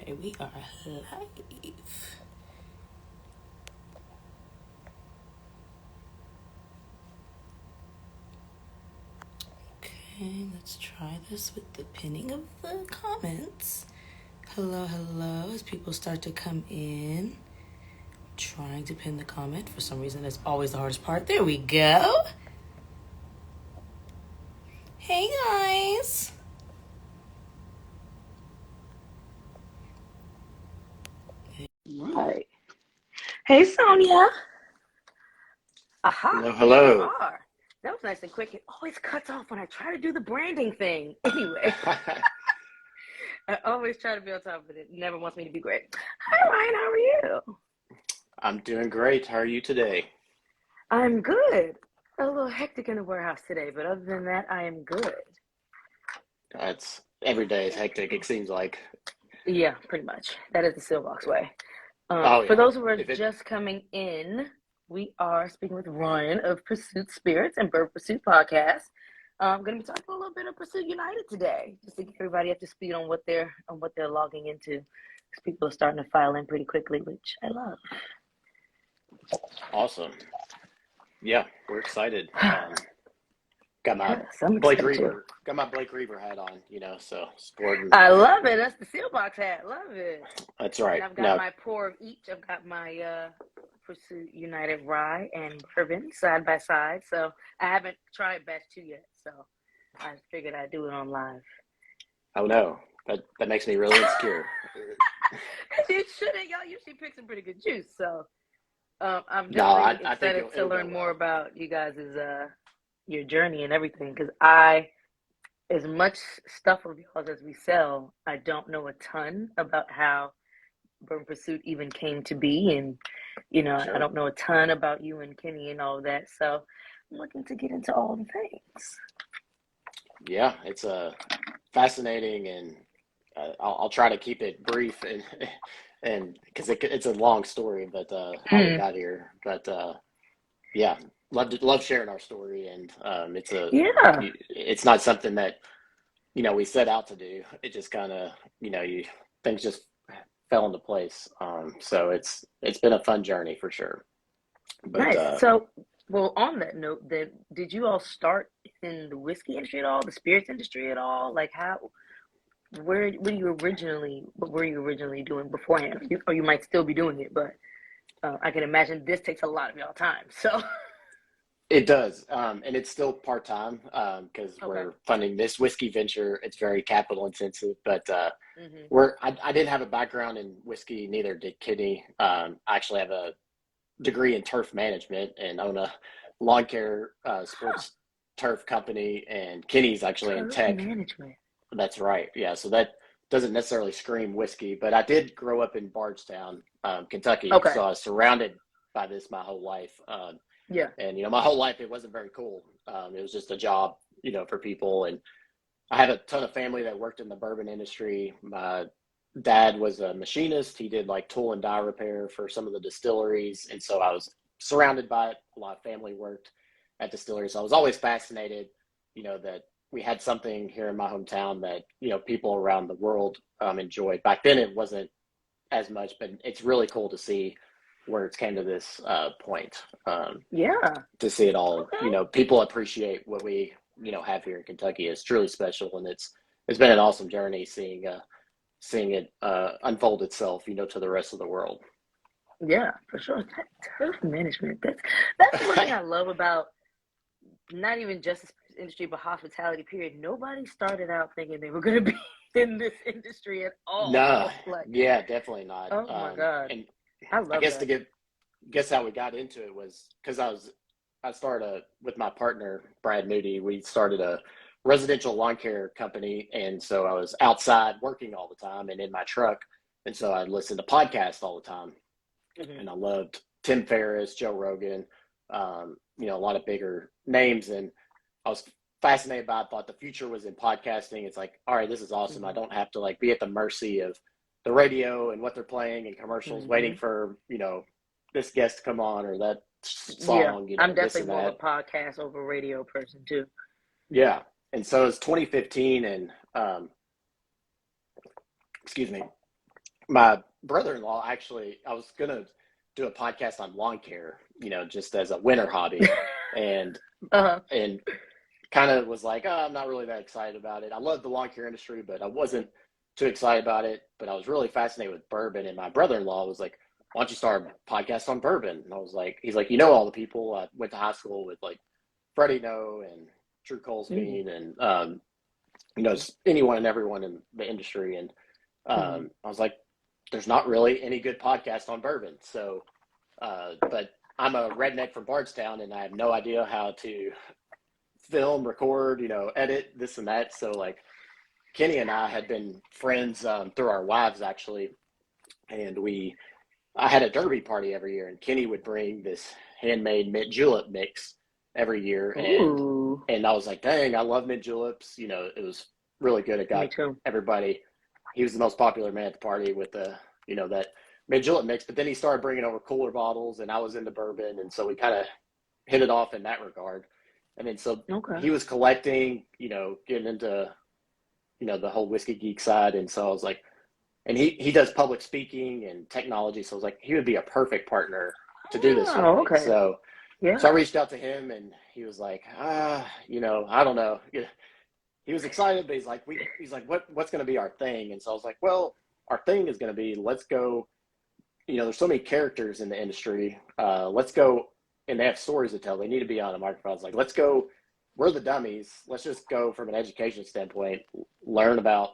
Okay, we are live. Okay, let's try this with the pinning of the comments. Hello, hello, as people start to come in. Trying to pin the comment. For some reason, that's always the hardest part. There we go. Hey, guys. Right. Hey, Sonia. Aha, Hello, here we hello. are. That was nice and quick. It always cuts off when I try to do the branding thing. Anyway, I always try to be on top of it. It never wants me to be great. Hi, Ryan. How are you? I'm doing great. How are you today? I'm good. A little hectic in the warehouse today, but other than that, I am good. It's every day is hectic, it seems like. Yeah, pretty much. That is the Seelbach way. Oh For yeah. those who are If it just coming in, we are speaking with Ryan of Pursuit Spirits and Bourbon Pursuit Podcast. I'm going to be talking a little bit of Pursuit United today, just to get everybody up to speed on what they're logging into. Because people are starting to file in pretty quickly, which I love. awesome. Yeah, we're excited. Got my Yes, I'm Blake excited too. Reaver, got my Blake Reaver hat on, so sporting. I love it. That's the Seelbach hat. Love it. That's And right. I've got No, my pour of each. I've got my Pursuit United rye and bourbon side by side. So I haven't tried batch 2 yet. So I figured I'd do it on live. oh no, that makes me really insecure. You shouldn't. Y'all usually pick some pretty good juice. So I'm No, definitely I think excited to it'll go learn more well. about you guys' your journey and everything. Because I, as much stuff of yours as we sell, I don't know a ton about how Bourbon Pursuit even came to be. And, I Sure. don't know a ton about you and Kenny and all of that. So I'm looking to get into all the things. Yeah, it's fascinating, and I'll try to keep it brief and because it's a long story, but how we Mm. got here. But yeah, love sharing our story, and Yeah. it's not something that we set out to do. It just kind of you things just fell into place. So it's been a fun journey for sure. But Nice. So, well, on that note, then, did you all start in the whiskey industry at all, the spirits industry at all? Like, how, what were you originally doing beforehand? Or you might still be doing it, but I can imagine this takes a lot of y'all time. So, it does, and it's still part time because okay. we're funding this whiskey venture. It's very capital intensive, but Hmm. I didn't have a background in whiskey, neither did Kidney. I actually have a degree in turf management and own a lawn care Huh. sports turf company, and Kenny's actually in Turf tech. management. That's right. Yeah, so that doesn't necessarily scream whiskey, but I did grow up in Bardstown, Kentucky, Okay. so I was surrounded by this my whole life. Yeah. And my whole life it wasn't very cool. It was just a job, for people. And I had a ton of family that worked in the bourbon industry. My dad was a machinist. He did like tool and die repair for some of the distilleries, and so I was surrounded by it. A lot of family worked at distilleries, so I was always fascinated, that we had something here in my hometown that people around the world enjoyed. Back then, it wasn't as much, but it's really cool to see where it's came to this point. Yeah. To see it all, Okay. people appreciate what we, have here in Kentucky. It's truly special, and it's been an awesome journey seeing it unfold itself, to the rest of the world. Yeah, for sure. That turf management. That's the one thing I love about not even just the industry, but hospitality. Period. Nobody started out thinking they were going to be in this industry at No, all. Like, yeah, definitely not. oh my God, And I I love guess that. guess how we got into it was because I started with my partner Brad Moody. We started a residential lawn care company, and so I was outside working all the time and in my truck, and so I listened to podcasts all the time, Hmm. and I loved Tim Ferriss, Joe Rogan, a lot of bigger names, and I was fascinated by it. Thought the future was in podcasting. It's like, all right, this is awesome. I Hmm. don't have to like be at the mercy of the radio and what they're playing and commercials, waiting Hmm. for this guest to come on or that Yeah, song, I'm this definitely and more of a that. podcast over radio person too. Yeah, and so it's 2015, and excuse me, my brother-in-law actually, I was gonna do a podcast on lawn care, just as a winter hobby, and Uh-huh. and kind of was like, oh, I'm not really that excited about it. I love the lawn care industry, but I wasn't too excited about it. But I was really fascinated with bourbon, and my brother-in-law was like, why don't you start a podcast on bourbon? And I was like, he's like, all the people I went to high school with, like Freddie No and Drew Mm-hmm. Colesbean, and anyone and everyone in the industry. And Mm-hmm. I was like, there's not really any good podcast on bourbon. So, but I'm a redneck from Bardstown, and I have no idea how to film, record, edit this and that. So like Kenny and I had been friends through our wives actually, and I had a derby party every year, and Kenny would bring this handmade mint julep mix every year, and Ooh, I was like, dang, I love mint juleps. It was really good. It me got too. everybody. He was the most popular man at the party with that mint julep mix. But then he started bringing over cooler bottles, and I was into bourbon, and so we kind of hit it off in that regard. And then so Okay. he was collecting, getting into the whole whiskey geek side, and so I was like, and he does public speaking and technology, so I was like, he would be a perfect partner to do this with Oh, me. okay. So I Yeah. reached out to him, and he was like, I don't know. He was excited, but he's like, what's going to be our thing? And so I was like, well, our thing is going to be, let's go. There's so many characters in the industry. Let's go, and they have stories to tell. They need to be on a microphone. It's like, let's go. We're the dummies. Let's just go from an education standpoint, learn about,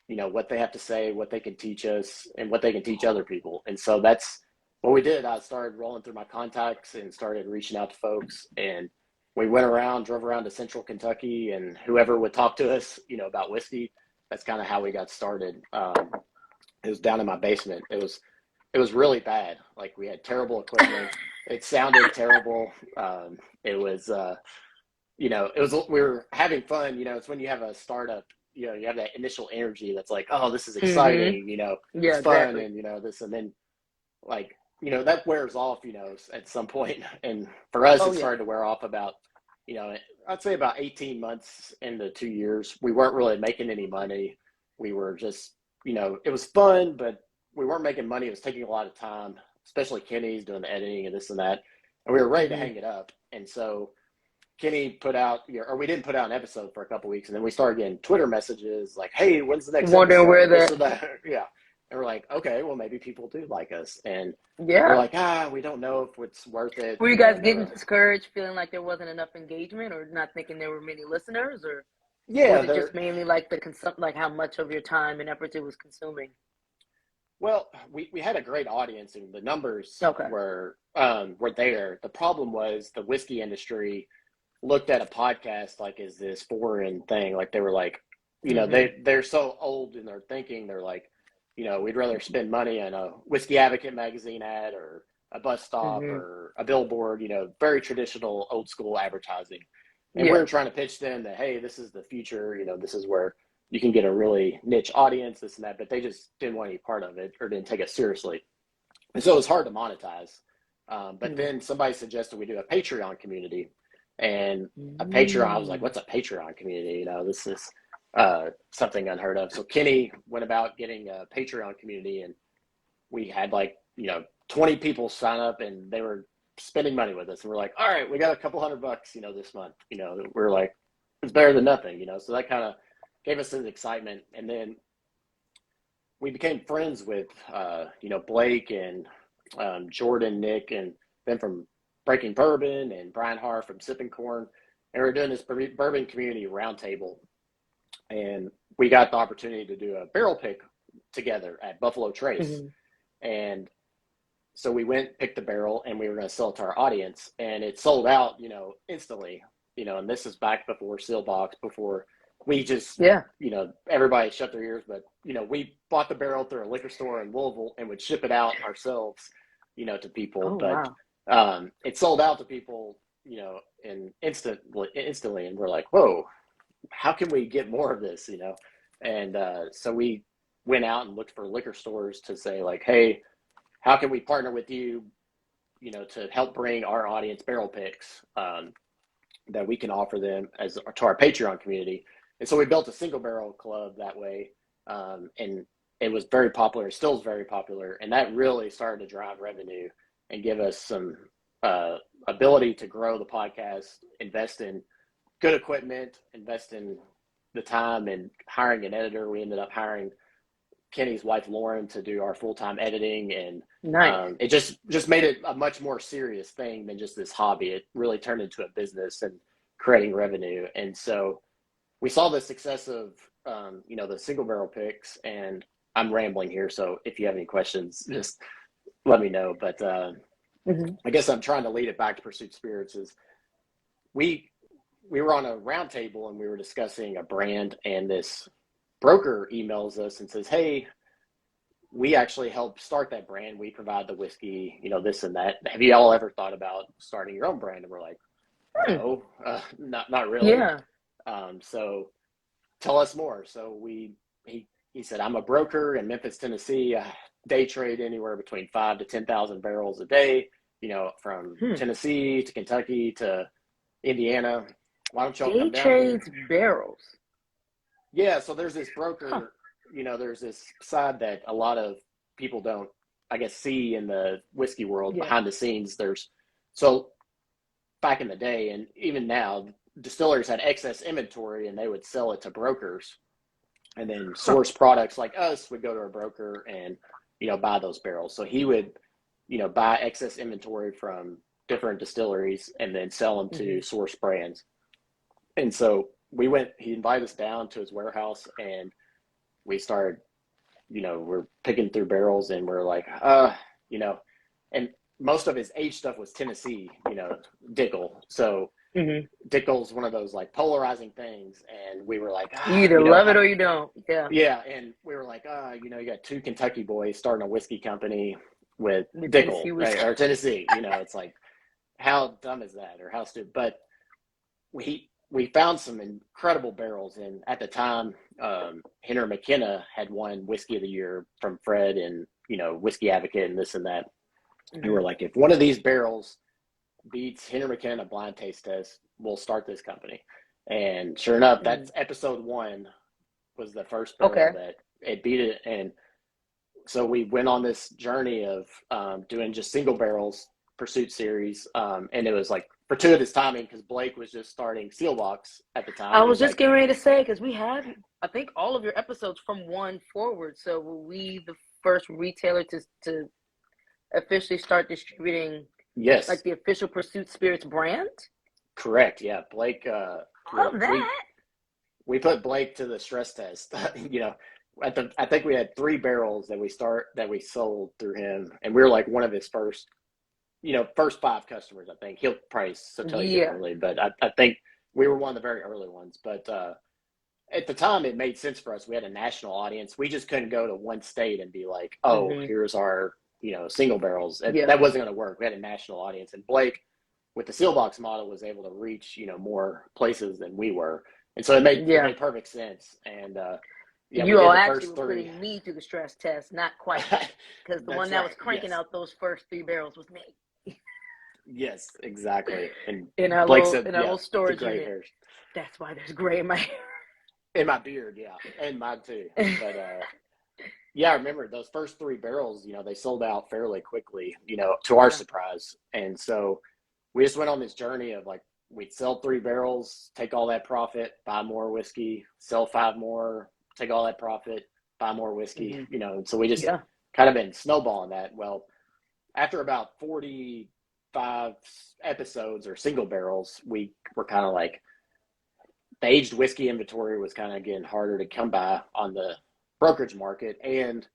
what they have to say, what they can teach us, and what they can teach other people. And so that's what we did. I started rolling through my contacts and started reaching out to folks, and we went around, drove around to Central Kentucky, and whoever would talk to us, about whiskey. That's kind of how we got started. It was down in my basement. It was really bad. Like we had terrible equipment. It sounded terrible. It was, we were having fun. It's when you have a startup, you have that initial energy that's like, oh, this is Mm-hmm. exciting. Yeah, It's fun, exactly. and this, and then like, that wears off, at some point. And for us, Oh it yeah. started to wear off about, I'd say about 18 months into 2 years. We weren't really making any money. We were just, it was fun, but we weren't making money. It was taking a lot of time, especially Kenny's doing the editing and this and that. And we were ready to Mm-hmm. hang it up. And so Kenny put out, or we didn't put out an episode for a couple of weeks. And then we started getting Twitter messages like, hey, when's the next Wondering where episode? This the or that. Yeah. And we're like, okay, well, maybe people do like us. And we're yeah. like, we don't know if it's worth it. Were you guys And they getting were, discouraged, feeling like there wasn't enough engagement, or not thinking there were many listeners, or yeah, was it they're, just mainly like like how much of your time and effort it was consuming? well, we had a great audience, and the numbers Okay. were there. The problem was the whiskey industry looked at a podcast like as this foreign thing. Like they were like, Mm-hmm. they're so old in their thinking. They're like, we'd rather spend money on a Whiskey Advocate magazine ad or a bus stop Mm-hmm. or a billboard. Very traditional, old school advertising. And Yeah. we're trying to pitch them that, hey, this is the future. This is where you can get a really niche audience, this and that. But they just didn't want any part of it or didn't take it seriously. And so it was hard to monetize. But Mm-hmm. then somebody suggested we do a Patreon community. And a Patreon, I was like, Mm. what's a Patreon community? This is something unheard of. So Kenny went about getting a Patreon community, and we had like, 20 people sign up, and they were spending money with us. And we're like, all right, we got a couple $100, this month. We're like, it's better than nothing. So that kind of gave us some excitement. And then we became friends with, Blake and Jordan, Nick, and then from Breaking Bourbon, and Brian Harr from Sipping Corn. And we are doing this bourbon community roundtable. And we got the opportunity to do a barrel pick together at Buffalo Trace. Mm-hmm. And so we went, picked the barrel, and we were going to sell it to our audience. And it sold out, instantly. And this is back before Seelbach, before we just, Yeah. everybody shut their ears. But, we bought the barrel through a liquor store in Louisville and would ship it out ourselves, to people. Oh But wow. it sold out to people, and instantly. And we're like, whoa, how can we get more of this, And so we went out and looked for liquor stores to say like, hey, how can we partner with you, to help bring our audience barrel picks that we can offer them as to our Patreon community. And so we built a single barrel club that way. And it was very popular. It still is very popular, and that really started to drive revenue and give us some ability to grow the podcast, invest in good equipment, invest in the time and hiring an editor. We ended up hiring Kenny's wife, Lauren, to do our full-time editing. And Nice. it just made it a much more serious thing than just this hobby. It really turned into a business and creating revenue. And so we saw the success of, the single barrel picks, and I'm rambling here. So if you have any questions, just let me know. But I guess I'm trying to lead it back to Pursuit Spirits. Is we were on a round table and we were discussing a brand, and this broker emails us and says, "Hey, we actually helped start that brand. We provide the whiskey, this and that. Have you all ever thought about starting your own brand?" And we're like, "No, not really." Yeah. So tell us more. So he said, "I'm a broker in Memphis, Tennessee. I day trade anywhere between 5 to 10,000 barrels a day, from Tennessee to Kentucky to Indiana. Why don't y'all Day come down here?" trades barrels. Yeah, so there's this broker, there's this side that a lot of people don't, I guess, see in the whiskey world behind the scenes. So back in the day, and even now, distillers had excess inventory and they would sell it to brokers, and then source products like us would go to a broker and, buy those barrels. So he would, buy excess inventory from different distilleries and then sell them to source brands. And so he invited us down to his warehouse, and we started, we're picking through barrels, and we're like, and most of his aged stuff was Tennessee, Dickel. So Dickel's one of those like polarizing things. And we were like, you either love it or you don't. Yeah. Yeah. And we were like, you got two Kentucky boys starting a whiskey company with Dickel, right? Or Tennessee, it's like, how dumb is that, or how stupid? But we found some incredible barrels. And at the time, Henry McKenna had won Whiskey of the Year from Fred and, Whiskey Advocate and this and that. And we're like, if one of these barrels beats Henry McKenna blind taste test, we'll start this company. And sure enough, that's episode 1 was the first barrel that it beat it. And so we went on this journey of doing just single barrels Pursuit series. And it was like fortuitous timing because Blake was just starting Seelbach's at the time. I was just getting ready to say, because we have, I think, all of your episodes from 1 forward. So were we the first retailer to officially start distributing like the official Pursuit Spirits brand? Correct. Yeah. Blake, love that. We put Blake to the stress test. I think we had 3 barrels that we sold through him, and we were like one of his first 5 customers. I think he'll probably tell you differently, but I think we were one of the very early ones. But at the time, it made sense for us. We had a national audience. We just couldn't go to one state and be like, "Oh, here's our single barrels." That wasn't going to work. We had a national audience, and Blake, with the Seelbach model, was able to reach more places than we were, and so it made perfect sense. And you all actually were putting me through the stress test, not quite, because the one that was cranking out those first 3 barrels was me. Yes, exactly. And in our little storage unit. Hairs. That's why there's gray in my hair. In my beard, yeah, and mine too. But I remember those first 3 barrels. They sold out fairly quickly. To our surprise, and so we just went on this journey of like we'd sell 3 barrels, take all that profit, buy more whiskey, sell 5 more, take all that profit, buy more whiskey. And so we just kind of been snowballing that. Well, after about 45 episodes or single barrels, we were kind of like, the aged whiskey inventory was kind of getting harder to come by on the brokerage market. And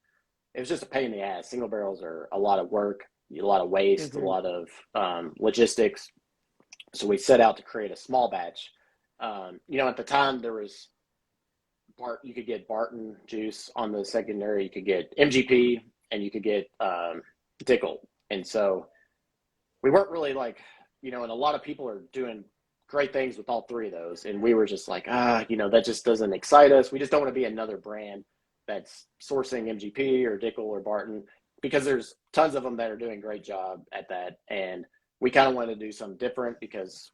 it was just a pain in the ass. Single barrels are a lot of work, a lot of waste, a lot of logistics. So we set out to create a small batch. At the time there was you could get Barton juice on the secondary, you could get MGP, and you could get Dickel. And so we weren't really like, and a lot of people are doing great things with all 3 of those. And we were just like, that just doesn't excite us. We just don't want to be another brand that's sourcing MGP or Dickel or Barton, because there's tons of them that are doing a great job at that. And we kind of wanted to do something different because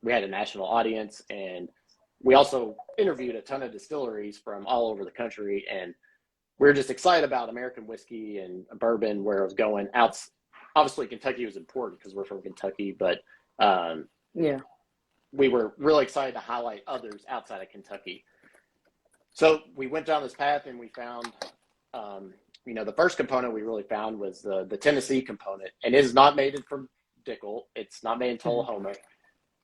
we had a national audience, and we also interviewed a ton of distilleries from all over the country. And we're just excited about American whiskey and bourbon, where it was going. Obviously, Kentucky was important because we're from Kentucky, but yeah. we were really excited to highlight others outside of Kentucky. So we went down this path and we found, the first component we really found was the Tennessee component, and it is not made from Dickel. It's not made in Tullahoma.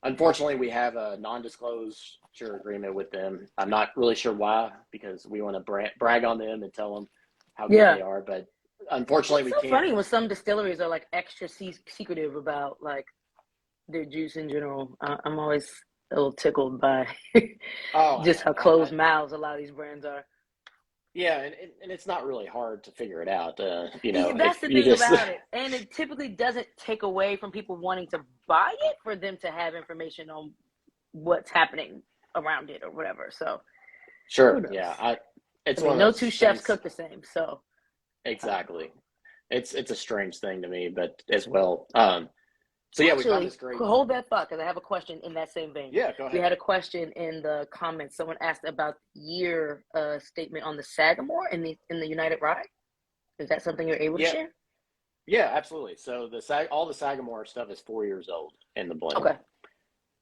Unfortunately, we have a non-disclosure agreement with them. I'm not really sure why, because we want to brag on them and tell them how good they are. But unfortunately, it's we so can't. Funny when some distilleries are like extra secretive about like their juice in general. I'm always a little tickled by just how closed mouths a lot of these brands are. Yeah, and it's not really hard to figure it out. That's the thing about it. And it typically doesn't take away from people wanting to buy it for them to have information on what's happening around it or whatever. So sure, yeah. No two chefs cook the same, so exactly. It's a strange thing to me, but as well. So yeah, we found this great. Hold that thought, because I have a question in that same vein. Yeah, go ahead. We had a question in the comments. Someone asked about year statement on the Sagamore in the United Rye. Is that something you're able to share? Yeah, absolutely. So all the Sagamore stuff is 4 years old in the blend. Okay.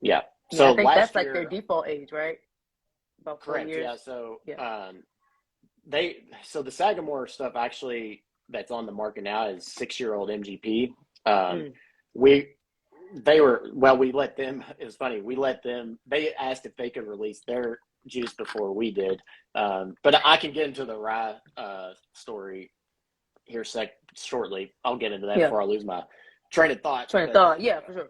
Yeah. So I think that's like their default age, right? About 4 correct. years. Yeah. So so the Sagamore stuff actually that's on the market now is 6-year-old MGP. We let them, it was funny, they asked if they could release their juice before we did. But I can get into the rye story here shortly. I'll get into that before I lose my train of thought. Yeah, for sure.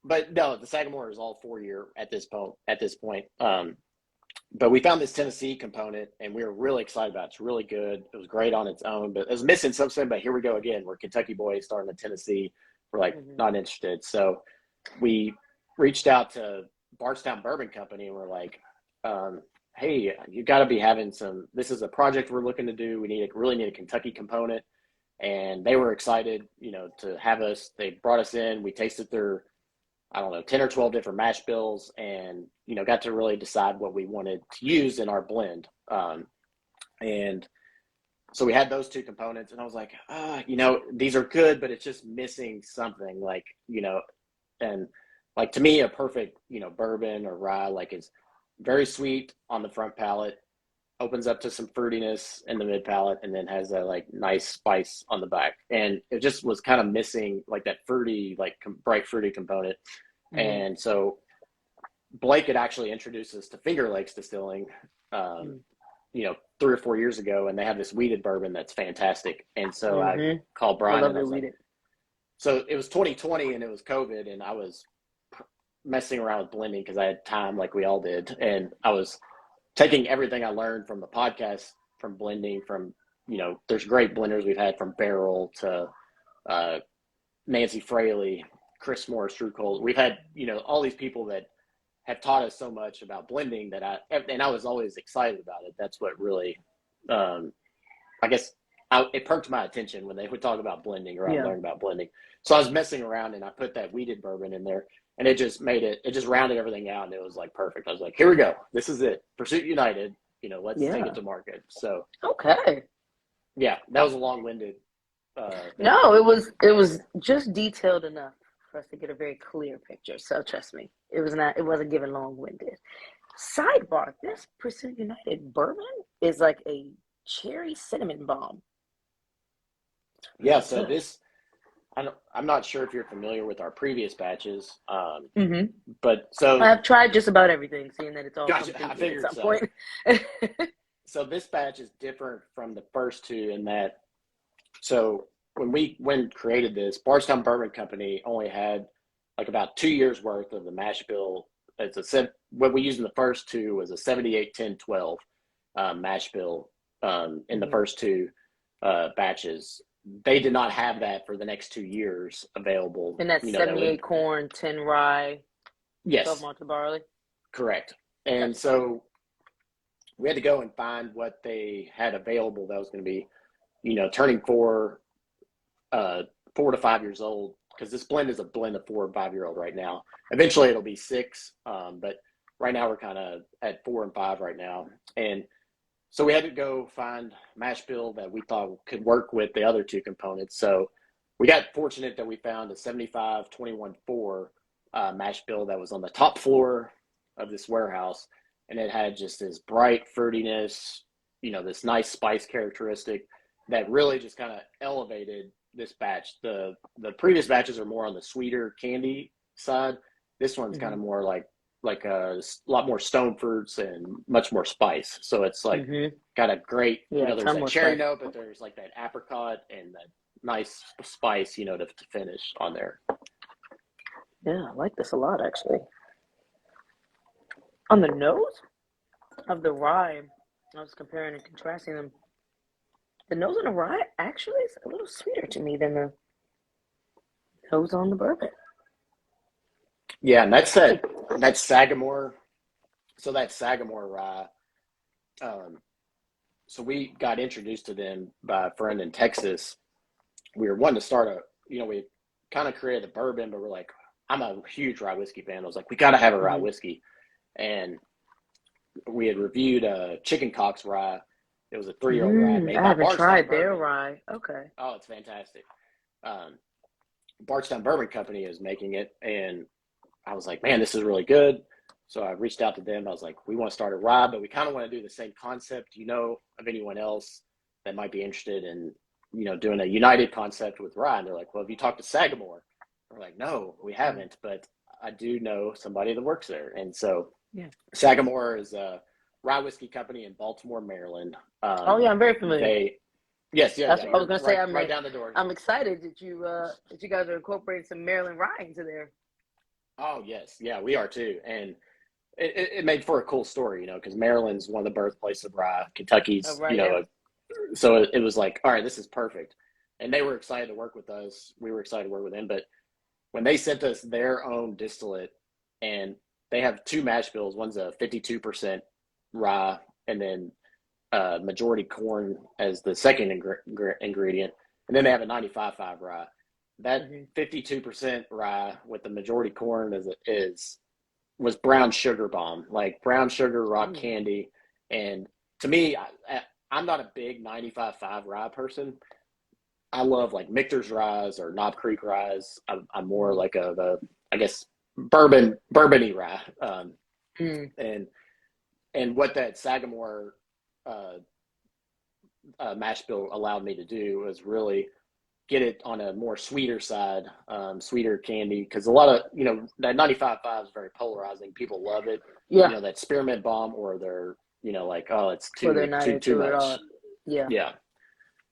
But no, the Sagamore is all 4 year at this point. But we found this Tennessee component, and we were really excited about it. It's really good. It was great on its own, but it was missing something. But here we go again. We're Kentucky boys starting in Tennessee. We're like not interested. So we reached out to Bardstown Bourbon Company, and we're like, hey, you got to be having this is a project we're looking to do. We really need a Kentucky component. And they were excited, to have us. They brought us in. We tasted their, 10 or 12 different mash bills, and, got to really decide what we wanted to use in our blend. And so we had those two components, and I was like, these are good, but it's just missing something, like, and like, to me, a perfect, bourbon or rye, like, is very sweet on the front palate, opens up to some fruitiness in the mid palate, and then has a like nice spice on the back. And it just was kind of missing like that fruity, like bright fruity component. And so Blake had actually introduced us to Finger Lakes Distilling, 3 or 4 years ago, and they have this weeded bourbon that's fantastic. And so I called Brian, and I was like, so it was 2020 and it was COVID, and I was messing around with blending because I had time, like we all did, and I was taking everything I learned from the podcast, from blending, from, there's great blenders we've had, from Barrel to Nancy Fraley, Chris Morris, Drew Cole. We've had, all these people that have taught us so much about blending that I was always excited about it. That's what really, I guess, it perked my attention when they would talk about blending, or I learned about blending. So I was messing around, and I put that weeded bourbon in there, and it just rounded everything out, and it was like perfect. I was like, here we go. This is it. Pursuit United, let's take it to market. So, okay. Yeah, that was a long-winded. No, it was just detailed enough for us to get a very clear picture. So trust me, it wasn't given long-winded. Sidebar, this Pursuit United bourbon is like a cherry cinnamon bomb. Yeah, so this, I'm not sure if you're familiar with our previous batches, but so I've tried just about everything, seeing that it's all I figured at some so. point. So this batch is different from the first two in that, so when created this, Bardstown Bourbon Company only had like about 2 years worth of the mash bill. What we used in the first two was a 78, 10, 12 mash bill in the first two batches. They did not have that for the next 2 years available. And that's 78 corn, 10 rye, 12 malted barley. Correct. And so we had to go and find what they had available that was going to be, turning 4 to 5 years old, because this blend is a blend of 4 and 5 year old right now. Eventually it'll be 6, but right now we're kind of at 4 and 5 right now. And So we had to go find mash bill that we thought could work with the other two components. So we got fortunate that we found a 75-21-4 mash bill that was on the top floor of this warehouse, and it had just this bright fruitiness, this nice spice characteristic that really just kind of elevated this batch. The previous batches are more on the sweeter candy side. This one's kind of more like a lot more stone fruits and much more spice. So it's like got a great, there's that cherry note, but there's like that apricot and that nice spice, to finish on there. Yeah, I like this a lot, actually. On the nose of the rye, I was comparing and contrasting them. The nose on the rye actually is a little sweeter to me than the nose on the bourbon. Yeah, and that's Sagamore. So that Sagamore rye. So we got introduced to them by a friend in Texas. We were wanting to start we kind of created a bourbon, but we're like, I'm a huge rye whiskey fan. I was like, we got to have a rye whiskey. And we had reviewed a Chicken Cock's rye. It was a 3-year-old rye made by I haven't tried Bourbon. their rye. Okay. Oh, it's fantastic. Bardstown Bourbon Company is making it, and I was like, man, this is really good. So I reached out to them. I was like, we want to start a rye, but we kind of want to do the same concept. Do you know of anyone else that might be interested in, doing a united concept with rye? And they're like, well, have you talked to Sagamore? We're like, no, we haven't, but I do know somebody that works there. And so Sagamore is a rye whiskey company in Baltimore, Maryland. I'm very familiar. Yes, That's what I was going to say. Right down the door. I'm excited that you guys are incorporating some Maryland rye into there. Oh yes, yeah, we are too, and it made for a cool story, because Maryland's one of the birthplaces of rye. Kentucky's, so it was like, all right, this is perfect, and they were excited to work with us. We were excited to work with them, but when they sent us their own distillate, and they have two mash bills, one's a 52% rye, and then majority corn as the second ingredient, and then they have a 95.5 rye. That 52% rye with the majority corn was brown sugar bomb, like brown sugar rock candy. And to me, I'm not a big 95.5 rye person. I love like Michter's ryes or Knob Creek ryes. I'm more like I guess bourbon-y rye. And what that Sagamore mash bill allowed me to do was really get it on a more sweeter side, sweeter candy, because a lot of that 95.5 is very polarizing. People love it, that spearmint bomb, or they're like, oh, it's too much. Yeah.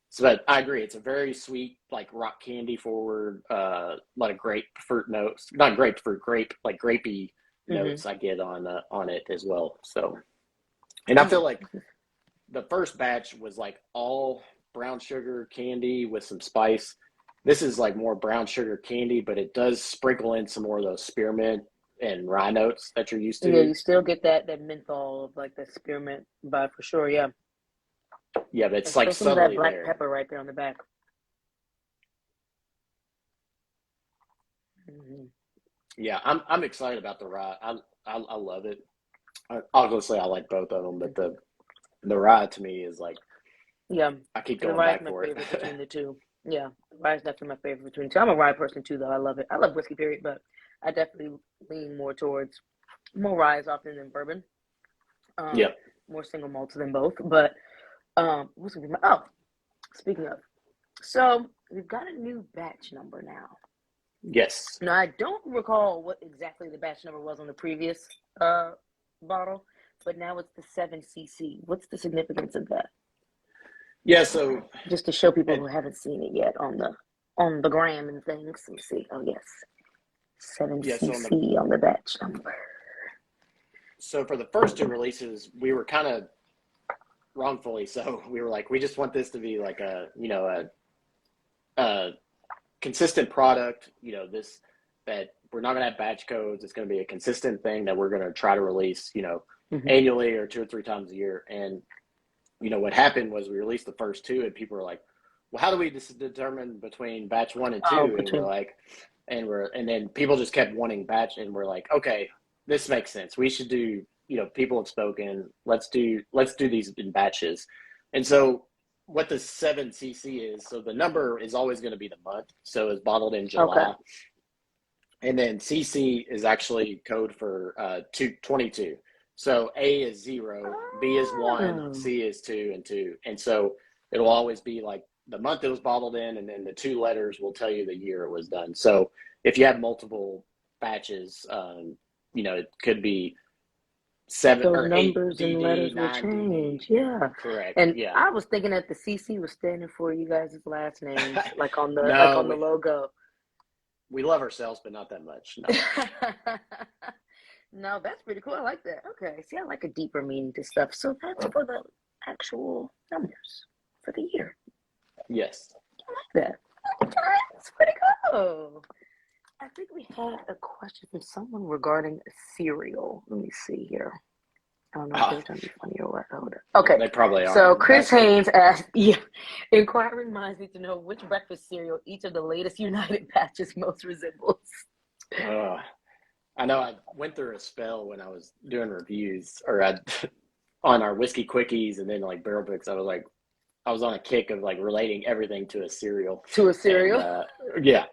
So but I agree, it's a very sweet, like rock candy forward, a lot of grapefruit notes, not grapefruit, grape, like grapey notes I get on it as well. So, and I feel like the first batch was like all brown sugar candy with some spice. This is like more brown sugar candy, but it does sprinkle in some more of those spearmint and rye notes that you're used to. Yeah, you still get that menthol of like the spearmint vibe for sure. Yeah. Yeah, but it's like subtly some of that black there. Pepper right there on the back. Yeah, I'm excited about the rye. I love it. Obviously, I like both of them, but the rye to me is like, I keep going back for it. The rye is my favorite between the two. Yeah, rye is definitely my favorite between the two. I'm a rye person too, though. I love it. I love whiskey, period, but I definitely lean more towards more rye often than bourbon. More single malts than both. But speaking of, so we've got a new batch number now. Yes. Now I don't recall what exactly the batch number was on the previous bottle, but now it's the 7cc. What's the significance of that? Yeah, so just to show people who haven't seen it yet on the gram and things. Let me see. Oh yes, 7cc on the batch number. So for the first two releases, we were kind of wrongfully so. We were like, we just want this to be like a consistent product. That we're not going to have batch codes. It's going to be a consistent thing that we're going to try to release, annually or 2 or 3 times a year. And what happened was we released the first two, and people were like, well, how do we determine between batch 1 and 2? And we're like, and then people just kept wanting batch, and we're like, okay, this makes sense. We should do, people have spoken. Let's do these in batches. And so what the 7cc is, so the number is always going to be the month. So it's bottled in Okay. July. And then CC is actually code for 22. So A is 0, B is 1, Oh, C is 2, and 2. And so it'll always be like the month it was bottled in, and then the 2 letters will tell you the year it was done. So if you have multiple batches, it could be 7 those or 8 numbers and DD, letters will 9 DD. change. Yeah. Correct. And Yeah. I was thinking that the CC was standing for you guys' last names, like on the No, logo. we love ourselves, but not that much. No. No, that's pretty cool. I like that. Okay. See, I like a deeper meaning to stuff. So that's for the actual numbers for the year. Yes. I like that. Okay, that's pretty cool. I think we had a question from someone regarding cereal. Let me see here. I don't know if they were trying to be funny or what. Hold on. Okay. They probably are. So Chris Haynes asked, inquiring minds need to know which breakfast cereal each of the latest United batches most resembles. I know I went through a spell when I was doing reviews on our whiskey quickies and then like barrel books. I was on a kick of like relating everything to a cereal. To a cereal? And, yeah.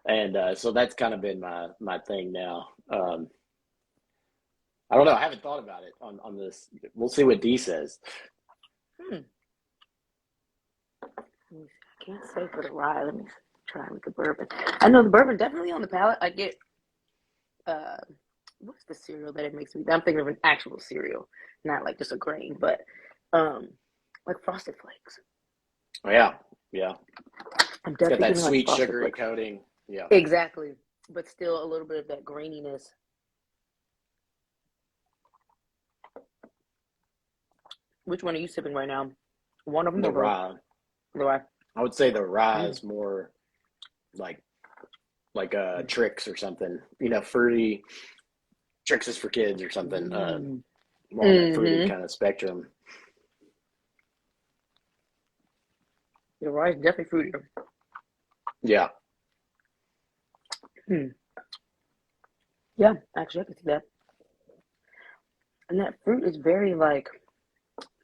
And so that's kind of been my thing now. I don't know. I haven't thought about it on this. We'll see what D says. I can't say for the rye. Let me try with the bourbon. I know the bourbon definitely on the palate. I get what's the cereal that it makes me? I'm thinking of an actual cereal, not like just a grain, but like Frosted Flakes. Oh, yeah, yeah. I'm It's got definitely that getting sweet like sugary Flakes. coating. Yeah, Exactly, but still a little bit of that graininess. Which one are you sipping right now? One of them the or both? rye. The rye. I would say the rye is more like Trix or something. Fruity. Trix is for kids or something. More on that fruity kind of spectrum. The rye is definitely fruitier. Yeah. Yeah, actually, I can see that. And that fruit is very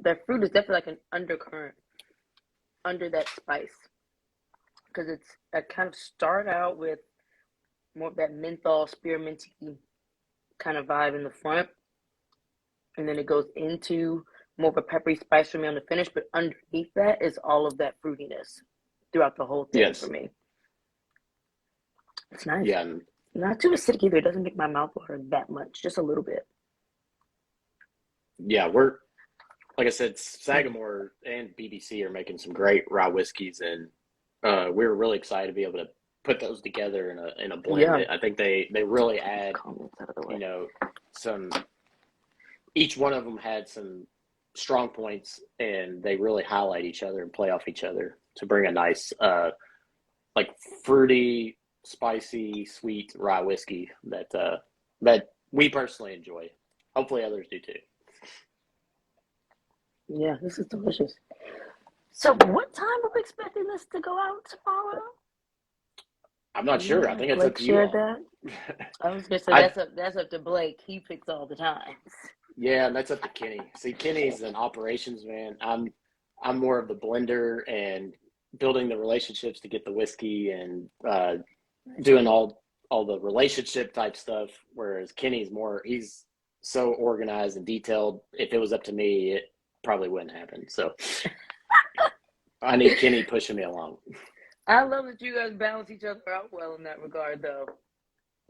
that fruit is definitely like an undercurrent under that spice. Because I kind of start out with more of that menthol, spearminty kind of vibe in the front. And then it goes into more of a peppery spice for me on the finish. But underneath that is all of that fruitiness throughout the whole thing for me. It's nice. Yeah. Not too acidic either. It doesn't make my mouth water that much, just a little bit. Yeah, like I said, Sagamore and BBC are making some great rye whiskeys, and we were really excited to be able to put those together in a blend. Yeah. I think they really add, some. Each one of them had some strong points, and they really highlight each other and play off each other to bring a nice, like fruity, spicy, sweet rye whiskey that we personally enjoy. Hopefully, others do too. Yeah, this is delicious. So, what time are we expecting this to go out tomorrow? I'm not sure. I think it's Blake up to you all. That. I was gonna say that's up to Blake. He picks all the times. Yeah, and that's up to Kenny. See, Kenny's an operations man. I'm more of the blender and building the relationships to get the whiskey and doing all the relationship type stuff. Whereas Kenny's he's so organized and detailed. If it was up to me, it probably wouldn't happen. So I need Kenny pushing me along. I love that you guys balance each other out well in that regard, though.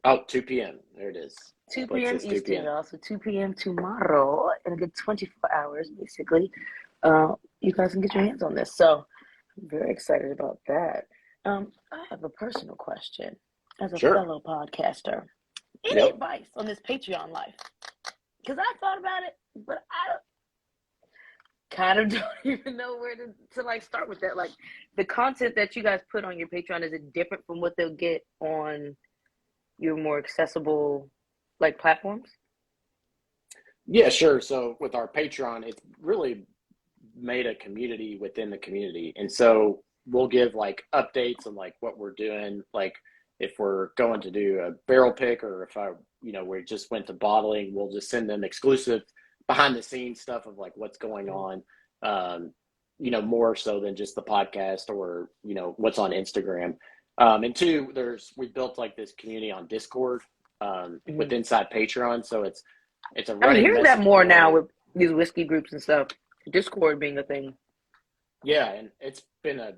Oh, 2 p.m. There it is. 2 p.m. Eastern, y'all. So 2 p.m. tomorrow, in a good 24 hours, basically. You guys can get your hands on this. So I'm very excited about that. I have a personal question as a fellow podcaster. Any advice on this Patreon life? Because I thought about it, but I kind of don't even know where to like start with that. Like the content that you guys put on your Patreon, is it different from what they'll get on your more accessible like platforms? Yeah, sure. So with our Patreon, it's really made a community within the community. And so we'll give like updates on like what we're doing. Like if we're going to do a barrel pick, or if we just went to bottling, we'll just send them exclusive behind the scenes stuff of like what's going on, more so than just the podcast or, what's on Instagram. And two, we built like this community on Discord, with inside Patreon. So it's a I'm running hearing that message more now board. with these whiskey groups and stuff. Discord being a thing. Yeah, and it's been a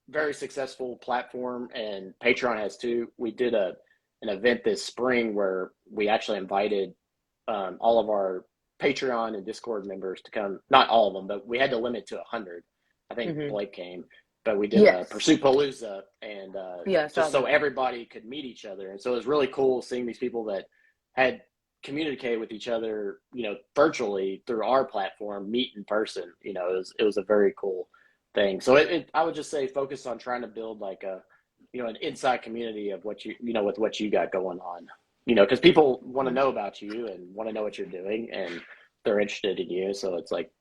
very successful platform, and Patreon has too. We did an event this spring where we actually invited all of our Patreon and Discord members to come. Not all of them, but we had to limit to 100. I think Blake came, but we did a Pursuit Palooza, and just so everybody could meet each other. And so it was really cool seeing these people that had communicated with each other, virtually through our platform, meet in person. It was a very cool thing. So I would just say focus on trying to build like an inside community of what with what you got going on, because people want to know about you and want to know what you're doing, and they're interested in you. So it's like,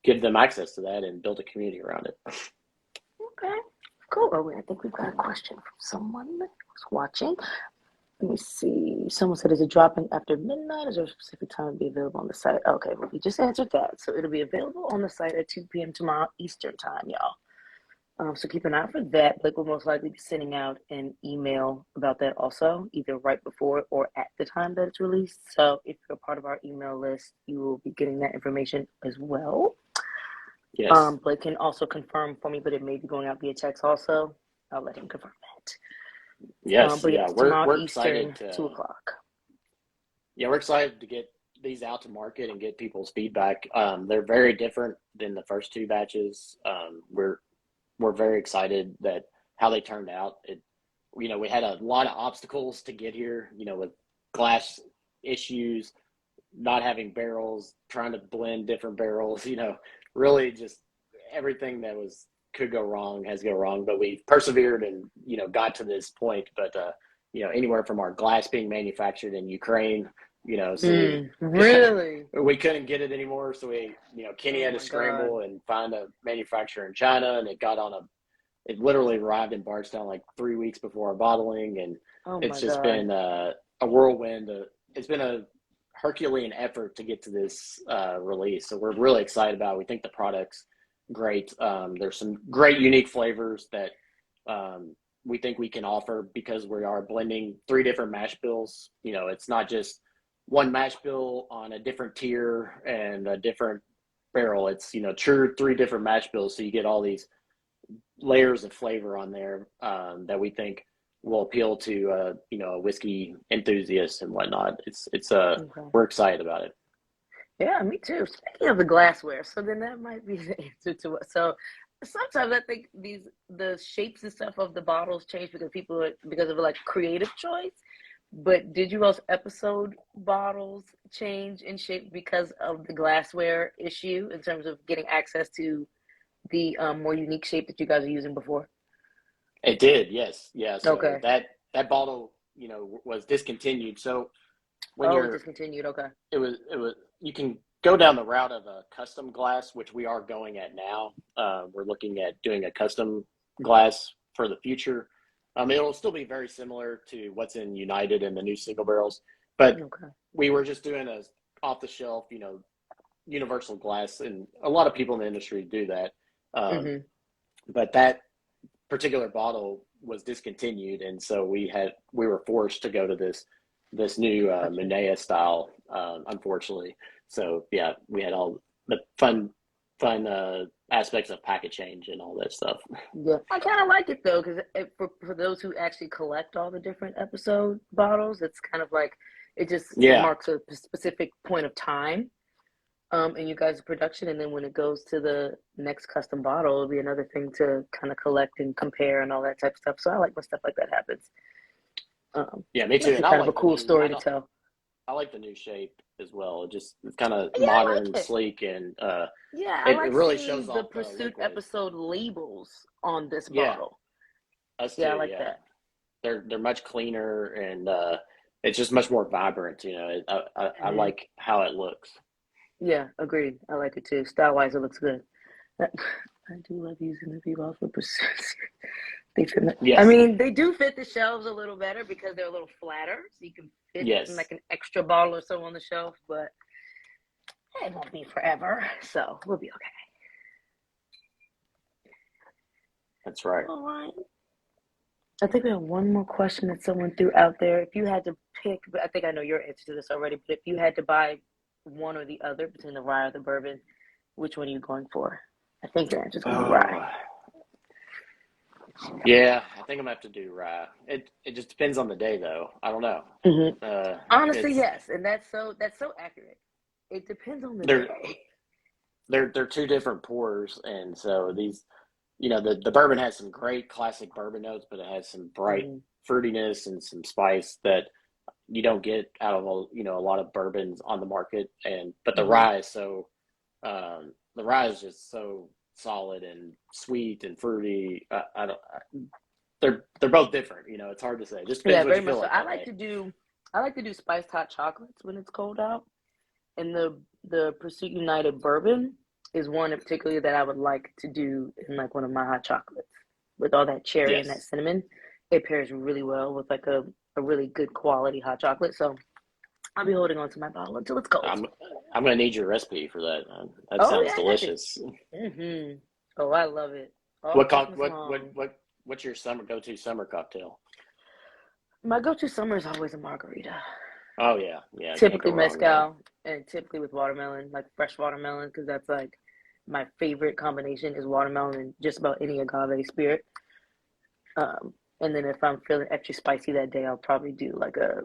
give them access to that and build a community around it. Okay, cool. Oh, I think we've got a question from someone who's watching. Let me see. Someone said, is it dropping after midnight? Is there a specific time to be available on the site? Okay, well, we just answered that. So it'll be available on the site at 2 p.m. tomorrow Eastern time, y'all. So keep an eye out for that. Blake will most likely be sending out an email about that also, either right before or at the time that it's released. So if you're part of our email list, you will be getting that information as well. Yes. Blake can also confirm for me, but it may be going out via text also. I'll let him confirm that. Yes, but yes, tomorrow we're Eastern, excited 2 o'clock. Yeah, we're excited to get these out to market and get people's feedback. They're very different than the first two batches. We're very excited that how they turned out. We had a lot of obstacles to get here, with glass issues, not having barrels, trying to blend different barrels, really just everything that could go wrong has go wrong, but we've persevered and, got to this point. But, anywhere from our glass being manufactured in Ukraine, so really? we couldn't get it anymore. So Kenny had to scramble and find a manufacturer in China, and it literally arrived in Bardstown like 3 weeks before our bottling. And it's just been a whirlwind. It's been a Herculean effort to get to this release. So we're really excited about it. We think the product's great. There's some great unique flavors that we think we can offer because we are blending 3 different mash bills. It's not just one mash bill on a different tier and a different barrel. It's, true 3 different mash bills. So you get all these layers of flavor on there that we think will appeal to, a whiskey enthusiast and whatnot. We're excited about it. Yeah, me too. Speaking of the glassware, so then that might be the answer to it. So sometimes I think the shapes and stuff of the bottles change because of like creative choice. But did you all's episode bottles change in shape because of the glassware issue in terms of getting access to the more unique shape that you guys are using before? It did, yes. Yeah, so that bottle, was discontinued. So when discontinued, okay. It was you can go down the route of a custom glass, which we are going at now. We're looking at doing a custom glass for the future. It'll still be very similar to what's in United and the new single barrels, but we were just doing a off the shelf, universal glass, and a lot of people in the industry do that. But that particular bottle was discontinued, and so we were forced to go to this new Minea style, unfortunately. So yeah, we had all the fun aspects of packet change and all that stuff. Yeah, I kind of like it though, because for those who actually collect all the different episode bottles, it's kind of like it just marks a specific point of time in you guys' production, and then when it goes to the next custom bottle, it'll be another thing to kind of collect and compare and all that type of stuff. So I like when stuff like that happens. Yeah, me too. It's kind of a cool story to tell. I like the new shape as well. It's kind of modern, sleek, and it really shows off the Pursuit episode labels on this bottle. Us too, I like that. They're much cleaner, and it's just much more vibrant. I like how it looks. Yeah, agreed. I like it too. Style wise, it looks good. I do love using the V-Ball for Pursuit. They fit. I Yes. mean, they do fit the shelves a little better because they're a little flatter, so you can fit Yes. like an extra bottle or so on the shelf. But it won't be forever, so we'll be okay. That's right. All right. I think we have one more question that someone threw out there. If you had to pick, but I think I know your answer to this already, but if you had to buy one or the other between the rye or the bourbon, which one are you going for? I think your answer is going to be rye. Oh, yeah. I think I'm gonna have to do rye. It just depends on the day, though. I don't know. Mm-hmm. Honestly, It's yes, and that's so accurate. It depends on the they're day. they're two different pours, and so these, the bourbon has some great classic bourbon notes, but it has some bright Mm-hmm. fruitiness and some spice that you don't get out of a lot of bourbons on the market. And but Mm-hmm. the rye is just so solid and sweet and fruity. I don't. They're both different. It's hard to say. It just Yeah, depends what very you feel much so. like that day. I like to do spiced hot chocolates when it's cold out. And the Pursuit United bourbon is one in particular that I would like to do in like one of my hot chocolates with all that cherry and that Yes. cinnamon. It pairs really well with like a really good quality hot chocolate. So I'll be holding on to my bottle until it's cold. I'm gonna need your recipe for that. That Oh sounds yeah, I got you. delicious. Oh, I love it. All What co- Christmas what what long. what what's your go-to summer cocktail? My go-to summer is always a margarita. Oh yeah, yeah, can't go Typically wrong there. mezcal and typically with watermelon, like fresh watermelon, because that's like my favorite combination is watermelon and just about any agave spirit. And then if I'm feeling extra spicy that day, I'll probably do like a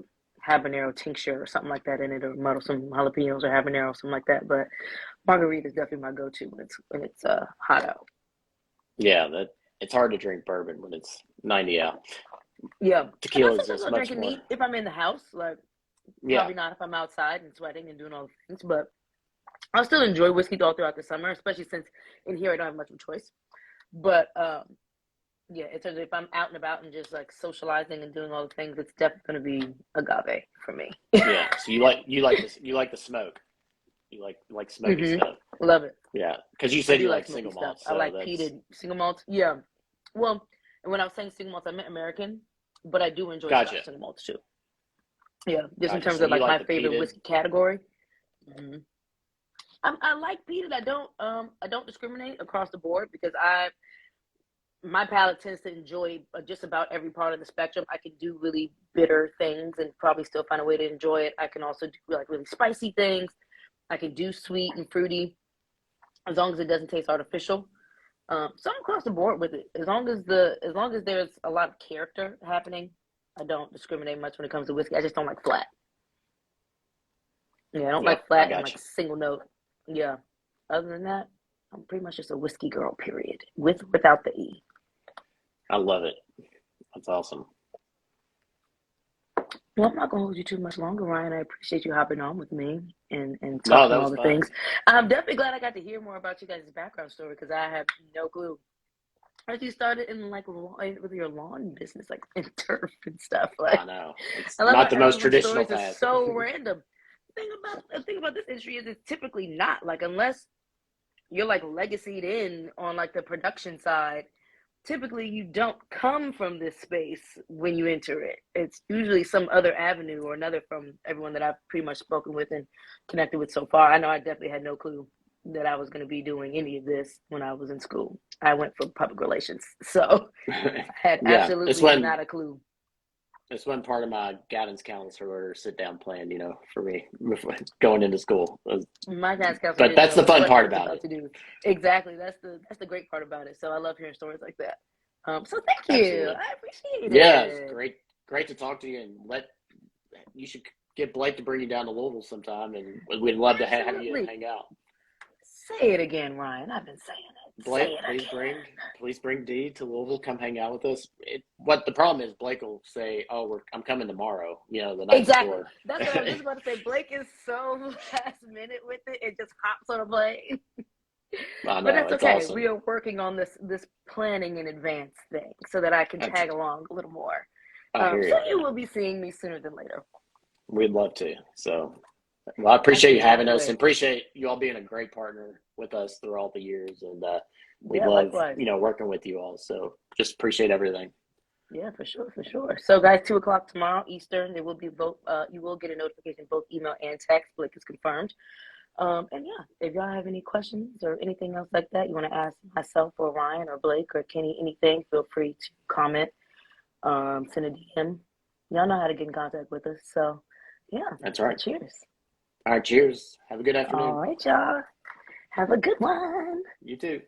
habanero tincture or something like that in it, or muddle some jalapenos or habanero, something like that. But margarita is definitely my go-to when it's hot out. Yeah, that it's hard to drink bourbon when it's 90 out. Yeah, and I Tequila is sometimes just I'll drink much it more. neat if I'm in the house. Like Yeah, probably not if I'm outside and sweating and doing all the things, but I'll still enjoy whiskey all throughout the summer, especially since in here I don't have much of a choice. But yeah, it's as if I'm out and about and just like socializing and doing all the things, it's definitely going to be agave for me. yeah. So you like the smoke. You like smoky Mm-hmm. stuff. Love it. Yeah, because you I said do you like like smoky single stuff. malt, I so like that's peated single malt. Yeah. Well, and when I was saying single malts, I meant American, but I do enjoy Scotch gotcha, single malts too. Yeah, just in gotcha. terms So of you like like my the favorite peated? whiskey category. Mm-hmm. I like peated. I don't discriminate across the board because my palate tends to enjoy just about every part of the spectrum. I can do really bitter things and probably still find a way to enjoy it. I can also do like really spicy things. I can do sweet and fruity as long as it doesn't taste artificial. So I'm across the board with it. As long as there's a lot of character happening, I don't discriminate much when it comes to whiskey. I just don't like flat. Yeah, I don't Yep, like I flat and got like you. single note. Yeah. Other than that, I'm pretty much just a whiskey girl, period. Without the E. I love it. That's awesome. Well, I'm not gonna hold you too much longer, Ryan. I appreciate you hopping on with me and No, talking that all was the fun. things. I'm definitely glad I got to hear more about you guys' background story because I have no clue. As you started in like with your lawn business, like in turf and stuff. I Like know it's I love how not the most everyone's traditional stories are path. so random. The thing about this industry is it's typically not like unless you're like legacied in on like the production side. Typically, you don't come from this space when you enter it. It's usually some other avenue or another from everyone that I've pretty much spoken with and connected with so far. I know I definitely had no clue that I was going to be doing any of this when I was in school. I went for public relations, so I had Yeah, it's absolutely when not a clue. it's when part of my guidance counselor sit down plan, for me going into school. My guidance counselor But didn't that's know the fun what he part was about about it. to do. Exactly. That's the great part about it. So I love hearing stories like that. So thank you. Absolutely. I appreciate Yeah, it's it. great to talk to you, and you should get Blake to bring you down to Louisville sometime, and we'd love to have you Absolutely. hang out. Say it again, Ryan. I've been saying it. Say Blake, it again. please bring Dee to Louisville. Come hang out with us. What the problem is, Blake will say, "Oh, I'm coming tomorrow." The night Exactly. before. That's what I was just about to say. Blake is so last minute with it. It just hops on a plane. I But know that's it's okay. We awesome. are working on this planning in advance thing so that I can That's, tag along a little more. I hear So you. you will be seeing me sooner than later. We'd love to. So, well, I I appreciate you having cannot us, and wait. appreciate you all being a great partner with us through all the years. And we Yeah, love, likewise. working with you all. So just appreciate everything. Yeah, for sure, for sure. So, guys, 2 o'clock tomorrow Eastern. There will be vote. You will get a notification, both email and text. Blake is confirmed. And yeah, if y'all have any questions or anything else like that, you want to ask myself or Ryan or Blake or Kenny anything, feel free to comment. Send a DM. Y'all know how to get in contact with us. So, yeah, That's right. cheers. All right. Cheers. Have a good All afternoon. right, y'all. Have a good one. You too.